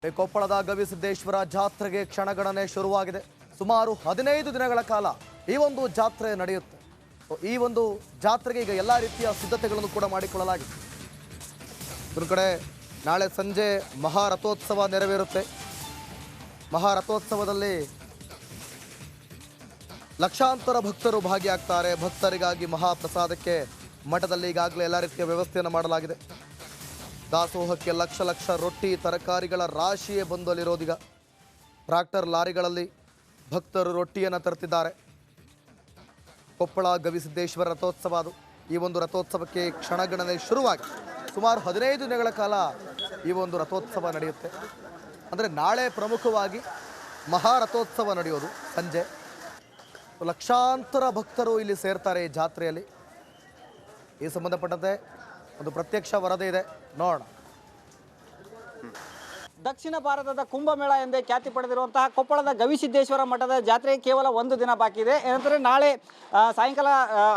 ಕೊಪ್ಪಳದ ಗವಿಸಿದ್ದೇಶ್ವರ ಜಾತ್ರೆಗೆ ಕ್ಷಣಗಣನೆ ಶುರುವಾಗಿದೆ. ಸುಮಾರು 15 ದಿನಗಳ ಕಾಲ ಈ ಒಂದು ಜಾತ್ರೆ ನಡೆಯುತ್ತೆ. ಈ ಒಂದು ಜಾತ್ರೆಗೆ ಈಗ ಎಲ್ಲ ರೀತಿಯ ಸಿದ್ಧತೆಗಳನ್ನು ಕೂಡ ಮಾಡಿಕೊಳ್ಳಲಾಗಿದೆ. ಒಂದು ಕಡೆ ನಾಳೆ ಸಂಜೆ ಮಹಾರಥೋತ್ಸವ ನೆರವೇರುತ್ತೆ. ಮಹಾರಥೋತ್ಸವದಲ್ಲಿ ಲಕ್ಷಾಂತರ ಭಕ್ತರು ಭಾಗಿಯಾಗ್ತಾರೆ. ಭಕ್ತರಿಗಾಗಿ ಮಹಾಪ್ರಸಾದಕ್ಕೆ ಮಠದಲ್ಲಿ ಈಗಾಗಲೇ ಎಲ್ಲ ರೀತಿಯ ವ್ಯವಸ್ಥೆಯನ್ನು ಮಾಡಲಾಗಿದೆ. ದಾಸೋಹಕ್ಕೆ ಲಕ್ಷ ಲಕ್ಷ ರೊಟ್ಟಿ ತರಕಾರಿಗಳ ರಾಶಿಯೇ ಬಂದು ಅಲ್ಲಿರೋದೀಗ. ಟ್ರ್ಯಾಕ್ಟರ್ ಲಾರಿಗಳಲ್ಲಿ ಭಕ್ತರು ರೊಟ್ಟಿಯನ್ನು ತರ್ತಿದ್ದಾರೆ. ಕೊಪ್ಪಳ ಗವಿಸಿದ್ದೇಶ್ವರ ರಥೋತ್ಸವ ಅದು. ಈ ಒಂದು ರಥೋತ್ಸವಕ್ಕೆ ಕ್ಷಣಗಣನೆ ಶುರುವಾಗಿ ಸುಮಾರು 15 ದಿನಗಳ ಕಾಲ ಈ ಒಂದು ರಥೋತ್ಸವ ನಡೆಯುತ್ತೆ. ಅಂದರೆ ನಾಳೆ ಪ್ರಮುಖವಾಗಿ ಮಹಾರಥೋತ್ಸವ ನಡೆಯೋದು ಸಂಜೆ. ಲಕ್ಷಾಂತರ ಭಕ್ತರು ಇಲ್ಲಿ ಸೇರ್ತಾರೆ ಈ ಜಾತ್ರೆಯಲ್ಲಿ. ಈ ಸಂಬಂಧಪಟ್ಟಂತೆ ಒಂದು ಪ್ರತ್ಯಕ್ಷ ವರದಿ ಇದೆ, ನೋಡೋಣ. ದಕ್ಷಿಣ ಭಾರತದ ಕುಂಭಮೇಳ ಎಂದೇ ಖ್ಯಾತಿ ಪಡೆದಿರುವಂತಹ ಕೊಪ್ಪಳದ ಗವಿಸಿದ್ದೇಶ್ವರ ಮಠದ ಜಾತ್ರೆಗೆ ಕೇವಲ ಒಂದು ದಿನ ಬಾಕಿ ಇದೆ. ಏನಂದರೆ ನಾಳೆ ಸಾಯಂಕಾಲ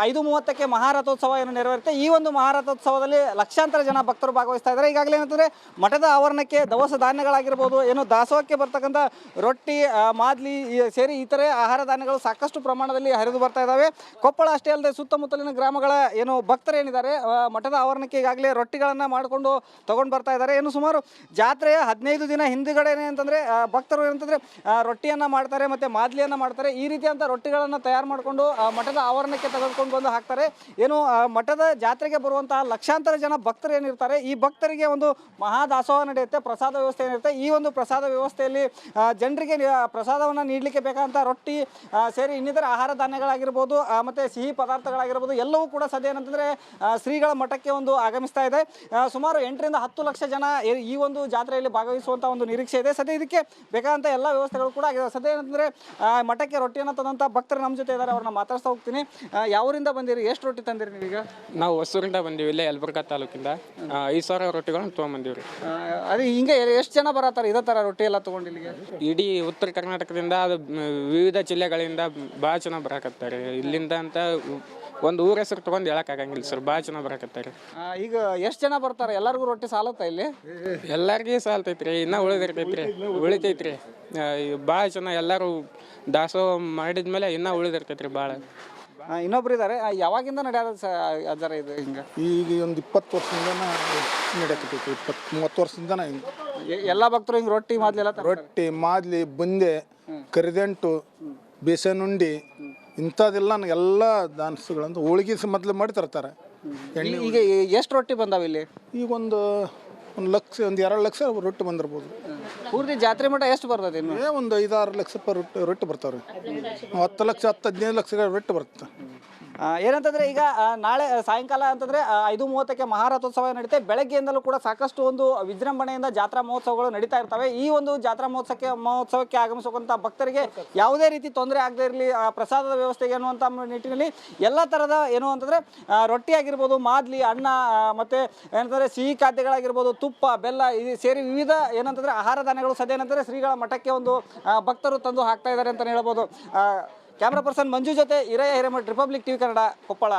5:30ಕ್ಕೆ ಮಹಾರಥೋತ್ಸವ ಏನು ನೆರವೇರುತ್ತೆ. ಈ ಒಂದು ಮಹಾರಥೋತ್ಸವದಲ್ಲಿ ಲಕ್ಷಾಂತರ ಜನ ಭಕ್ತರು ಭಾಗವಹಿಸ್ತಾ ಇದ್ದಾರೆ. ಈಗಾಗಲೇ ಏನಂತಂದರೆ ಮಠದ ಆವರಣಕ್ಕೆ ದವಸ ಧಾನ್ಯಗಳಾಗಿರ್ಬೋದು, ಏನು ದಾಸೋಹಕ್ಕೆ ಬರ್ತಕ್ಕಂಥ ರೊಟ್ಟಿ, ಮಾದ್ಲಿ ಸೇರಿ ಇತರೆ ಆಹಾರ ಧಾನ್ಯಗಳು ಸಾಕಷ್ಟು ಪ್ರಮಾಣದಲ್ಲಿ ಹರಿದು ಬರ್ತಾ ಇದ್ದಾವೆ. ಕೊಪ್ಪಳ ಅಷ್ಟೇ ಅಲ್ಲದೆ ಸುತ್ತಮುತ್ತಲಿನ ಗ್ರಾಮಗಳ ಏನು ಭಕ್ತರು ಏನಿದ್ದಾರೆ ಮಠದ ಆವರಣಕ್ಕೆ ಈಗಾಗಲೇ ರೊಟ್ಟಿಗಳನ್ನು ಮಾಡಿಕೊಂಡು ತಗೊಂಡು ಬರ್ತಾ ಇದ್ದಾರೆ. ಏನು ಸುಮಾರು ಜಾತ್ರೆಯ 15 ದಿನ ಹಿಂದುಗಡೆನೆ ಅಂತಂದರೆ ಭಕ್ತರು ಏನಂತಂದರೆ ರೊಟ್ಟಿಯನ್ನು ಮಾಡ್ತಾರೆ ಮತ್ತು ಮಾದ್ಲಿಯನ್ನು ಮಾಡ್ತಾರೆ. ಈ ರೀತಿಯಂಥ ರೊಟ್ಟಿಗಳನ್ನು ತಯಾರು ಮಾಡಿಕೊಂಡು ಮಠದ ಆವರಣಕ್ಕೆ ತೆಗೆದುಕೊಂಡು ಬಂದು ಹಾಕ್ತಾರೆ. ಏನು ಮಠದ ಜಾತ್ರೆಗೆ ಬರುವಂತಹ ಲಕ್ಷಾಂತರ ಜನ ಭಕ್ತರು ಏನಿರ್ತಾರೆ, ಈ ಭಕ್ತರಿಗೆ ಒಂದು ಮಹಾದಾಸೋಹ ನಡೆಯುತ್ತೆ, ಪ್ರಸಾದ ವ್ಯವಸ್ಥೆ ಏನಿರುತ್ತೆ. ಈ ಒಂದು ಪ್ರಸಾದ ವ್ಯವಸ್ಥೆಯಲ್ಲಿ ಜನರಿಗೆ ಪ್ರಸಾದವನ್ನು ನೀಡಲಿಕ್ಕೆ ಬೇಕಾದಂಥ ರೊಟ್ಟಿ ಸೇರಿ ಇನ್ನಿತರ ಆಹಾರ ಧಾನ್ಯಗಳಾಗಿರ್ಬೋದು ಮತ್ತು ಸಿಹಿ ಪದಾರ್ಥಗಳಾಗಿರ್ಬೋದು ಎಲ್ಲವೂ ಕೂಡ ಸದ್ಯ ಏನಂತಂದರೆ ಶ್ರೀಗಳ ಮಠಕ್ಕೆ ಒಂದು ಆಗಮಿಸ್ತಾ ಇದೆ. ಸುಮಾರು 8 ರಿಂದ 10 ಲಕ್ಷ ಜನ ಈ ಒಂದು ಜಾತ್ರೆಯಲ್ಲಿ ಭಾಗವಹಿಸುವಂಥ ಒಂದು ನಿರೀಕ್ಷೆ ಇದೆ. ಸದ್ಯ ಇದಕ್ಕೆ ಬೇಕಾದಂಥ ಎಲ್ಲ ವ್ಯವಸ್ಥೆಗಳು ಕೂಡ ಆಗಿದೆ. ಸದ್ಯ ಏನಂತಂದರೆ ಮಠಕ್ಕೆ ರೊಟ್ಟಿಯನ್ನು ತಂದಂಥ ಭಕ್ತರು ನಮ್ಮ ಜೊತೆ ಇದ್ದಾರೆ, ಅವ್ರನ್ನ ಮಾತಾಡ್ತಾ ಹೋಗ್ತೀನಿ. ಯಾವರಿಂದ ಬಂದಿರಿ, ಎಷ್ಟು ರೊಟ್ಟಿ ತಂದಿರಿ ನೀವೀಗ? ನಾವು ಹೊಸೂರಿಂದ ಬಂದೀವಿ, ಇಲ್ಲೇ ಯಲಬುರ್ಗಾ ತಾಲೂಕಿಂದ. 5,000 ರೊಟ್ಟಿಗಳನ್ನು ತೊಗೊಂಬಂದೀವಿ. ಅದೇ ಹಿಂಗೆ ಎಷ್ಟು ಜನ ಬರತ್ತಾರೆ ಇದೇ ಥರ ರೊಟ್ಟಿ ಎಲ್ಲ ತೊಗೊಂಡು ಇಲ್ಲಿಗೆ? ಇಡೀ ಉತ್ತರ ಕರ್ನಾಟಕದಿಂದ ಅದು ವಿವಿಧ ಜಿಲ್ಲೆಗಳಿಂದ ಭಾಳ ಜನ ಬರಾಕತ್ತಾರೆ. ಇಲ್ಲಿಂದ ಅಂತ ಒಂದು ಊರ ಹೆಸರು ತೊಗೊಂಡು ಹೇಳೋಕ್ಕಾಗಂಗಿಲ್ಲ ಸರ್, ಭಾಳ ಜನ ಬರಾಕತ್ತಾರೆ. ಈಗ ಎಷ್ಟು ಜನ ಬರ್ತಾರೆ? ಎಲ್ಲರಿಗೂ ರೊಟ್ಟಿ ಸಾಲತ್ತಾ ಇಲ್ಲಿ? ಎಲ್ಲರಿಗೂ ಸಾಲ್ತೈತ್ರಿ, ಇನ್ನೂ ಉಳಿತೈತ್ರಿ. ಭಾಳ ಜನ ಎಲ್ಲರೂ ದಾಸೋಹ ಮಾಡಿದ್ಮೇಲೆ ಇನ್ನೂ ಉಳಿದಿರ್ತೈತ್ರಿ ಭಾಳ. ಇನ್ನೊಬ್ರು ಇದ್ದಾರೆ, ಯಾವಾಗಿಂದ ನಡೆಯೋದು ಅಜರ ಇದು ಹಿಂಗೆ? ಈಗ ಒಂದು 20 ವರ್ಷದಿಂದ ನಡೆಯಕತ್ತೈತಿ. 20-30 ವರ್ಷದಿಂದ ಎಲ್ಲ ಭಕ್ತರು ಹಿಂಗೆ ರೊಟ್ಟಿ ಮಾದ್ಲಿ ಎಲ್ಲ ರೊಟ್ಟಿ, ಮಾದ್ಲಿ, ಬುಂದೆ, ಕರಿದಂಟು, ಬೇಸನ್ ಉಂಡಿ ಇಂಥದ್ದೆಲ್ಲ ಎಲ್ಲ ದಾನಸುಗಳಂತ ಹೋಳಿಗೆ ಮೊದಲು ಮಾಡಿ ತರ್ತಾರೆ. ಈಗ ಎಷ್ಟು ರೊಟ್ಟಿ ಬಂದಾವ ಇಲ್ಲಿ? ಈಗ ಒಂದು 2 ಲಕ್ಷ ರೊಟ್ಟಿ ಬಂದಿರ್ಬೋದು. ಪೂರ್ತಿ ಜಾತ್ರೆ ಮಠ ಎಷ್ಟು ಬರ್ತದೆ? ಇನ್ನು ಒಂದು 5-6 ಲಕ್ಷ ರೊಟ್ಟಿ ಬರ್ತಾವ್ರಿ. 10 ಲಕ್ಷ 10-15 ಲಕ್ಷ ರೊಟ್ಟಿ ಬರುತ್ತೆ. ಏನಂತಂದರೆ ಈಗ ನಾಳೆ ಸಾಯಂಕಾಲ ಅಂತಂದರೆ 5:30ಕ್ಕೆ ಮಹಾರಥೋತ್ಸವ ನಡೀತೆ. ಬೆಳಗ್ಗೆಯಿಂದಲೂ ಕೂಡ ಸಾಕಷ್ಟು ಒಂದು ವಿಜೃಂಭಣೆಯಿಂದ ಜಾತ್ರಾ ಮಹೋತ್ಸವಗಳು ನಡೀತಾ ಇರ್ತವೆ. ಈ ಒಂದು ಜಾತ್ರಾ ಮಹೋತ್ಸವಕ್ಕೆ ಆಗಮಿಸುವಂಥ ಭಕ್ತರಿಗೆ ಯಾವುದೇ ರೀತಿ ತೊಂದರೆ ಆಗದೇ ಇರಲಿ, ಪ್ರಸಾದದ ವ್ಯವಸ್ಥೆಗೆ ಅನ್ನುವಂಥ ನಿಟ್ಟಿನಲ್ಲಿ ಎಲ್ಲ ಥರದ ಏನು ಅಂತಂದರೆ ರೊಟ್ಟಿ ಆಗಿರ್ಬೋದು, ಮಾದ್ಲಿ, ಅನ್ನ ಮತ್ತು ಏನಂತಂದರೆ ಸಿಹಿ ಖಾದ್ಯಗಳಾಗಿರ್ಬೋದು, ತುಪ್ಪ, ಬೆಲ್ಲ ಇದು ಸೇರಿ ವಿವಿಧ ಏನಂತಂದರೆ ಆಹಾರ ಧಾನ್ಯಗಳು ಸದ್ಯ ಏನಂತಂದರೆ ಶ್ರೀಗಳ ಮಠಕ್ಕೆ ಒಂದು ಭಕ್ತರು ತಂದು ಹಾಕ್ತಾ ಇದ್ದಾರೆ ಅಂತಲೇ ಹೇಳ್ಬೋದು. ಕ್ಯಾಮ್ರಾ ಪರ್ಸನ್ ಮಂಜು ಜೊತೆ ಹಿರಯ್ಯ ಹಿರೇಮಠ, ರಿಪಬ್ಲಿಕ್ ಟಿವಿ ಕನ್ನಡ, ಕೊಪ್ಪಳ.